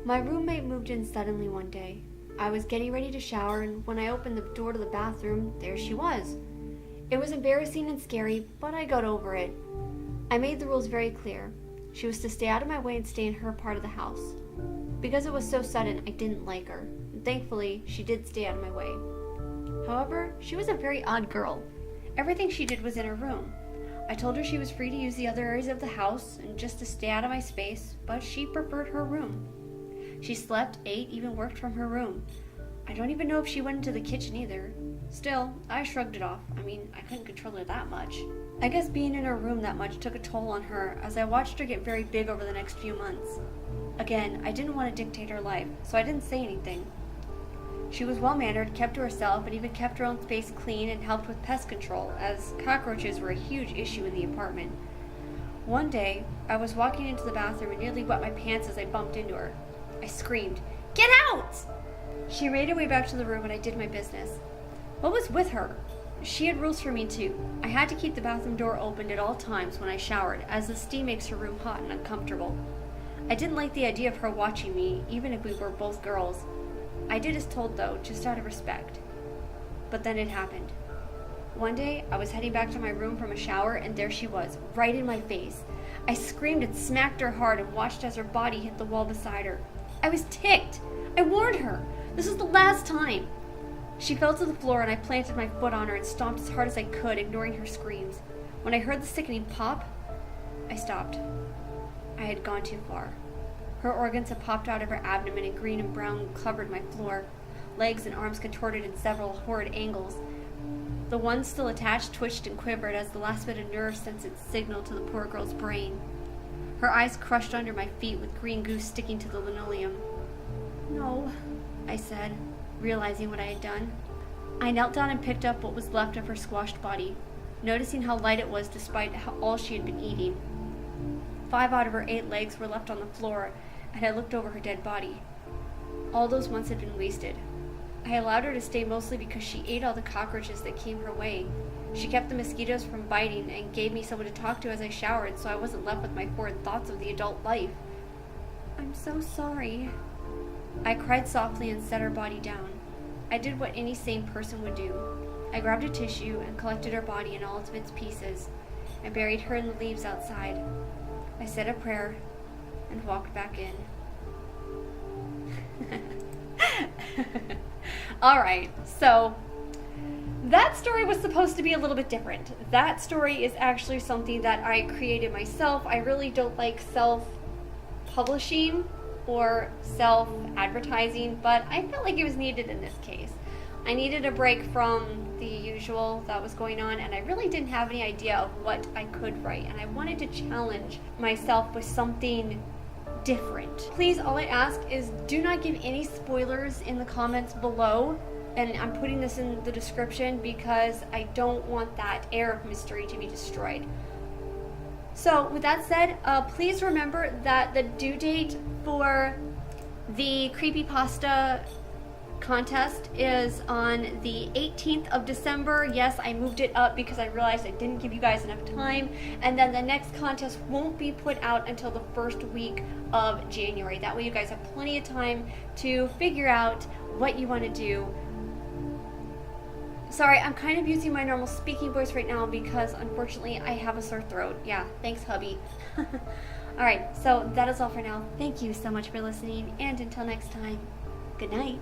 My roommate moved in suddenly one day. I was getting ready to shower, and when I opened the door to the bathroom, there she was. It was embarrassing and scary, but I got over it. I made the rules very clear. She was to stay out of my way and stay in her part of the house. Because it was so sudden, I didn't like her, and thankfully, she did stay out of my way. However, she was a very odd girl. Everything she did was in her room. I told her she was free to use the other areas of the house and just to stay out of my space, but she preferred her room. She slept, ate, even worked from her room. I don't even know if she went into the kitchen either. Still, I shrugged it off. I couldn't control her that much. I guess being in her room that much took a toll on her as I watched her get very big over the next few months. Again, I didn't want to dictate her life, so I didn't say anything. She was well-mannered, kept to herself, and even kept her own space clean and helped with pest control, as cockroaches were a huge issue in the apartment. One day, I was walking into the bathroom and nearly wet my pants as I bumped into her. I screamed, "Get out!" She made her way back to the room and I did my business. What was with her? She had rules for me too. I had to keep the bathroom door opened at all times when I showered, as the steam makes her room hot and uncomfortable. I didn't like the idea of her watching me, even if we were both girls. I did as told though, just out of respect. But then it happened. One day, I was heading back to my room from a shower and there she was, right in my face. I screamed and smacked her hard and watched as her body hit the wall beside her. I was ticked. I warned her. This was the last time. She fell to the floor and I planted my foot on her and stomped as hard as I could, ignoring her screams. When I heard the sickening pop, I stopped. I had gone too far. Her organs had popped out of her abdomen and green and brown covered my floor. Legs and arms contorted in several horrid angles. The one still attached twitched and quivered as the last bit of nerve sent its signal to the poor girl's brain. Her eyes crushed under my feet with green goo sticking to the linoleum. "No," I said, realizing what I had done. I knelt down and picked up what was left of her squashed body, noticing how light it was despite all she had been eating. 5 out of her 8 legs were left on the floor, and I looked over her dead body. All those months had been wasted. I allowed her to stay mostly because she ate all the cockroaches that came her way. She kept the mosquitoes from biting and gave me someone to talk to as I showered, so I wasn't left with my horrid thoughts of the adult life. "I'm so sorry." I cried softly and set her body down. I did what any sane person would do. I grabbed a tissue and collected her body in all of its pieces and buried her in the leaves outside. I said a prayer and walked back in. Alright, so that story was supposed to be a little bit different. That story is actually something that I created myself. I really don't like self-publishing or self-advertising, but I felt like it was needed in this case. I needed a break from the usual that was going on, and I really didn't have any idea of what I could write, and I wanted to challenge myself with something different. Please, all I ask is do not give any spoilers in the comments below, and I'm putting this in the description because I don't want that air of mystery to be destroyed. So with that said, please remember that the due date for the creepypasta contest is on the 18th of December. Yes, I moved it up because I realized I didn't give you guys enough time. And then the next contest won't be put out until the first week of January. That way you guys have plenty of time to figure out what you want to do. Sorry, I'm kind of using my normal speaking voice right now because unfortunately I have a sore throat. Yeah, thanks hubby. Alright, so that is all for now. Thank you so much for listening, and until next time, good night.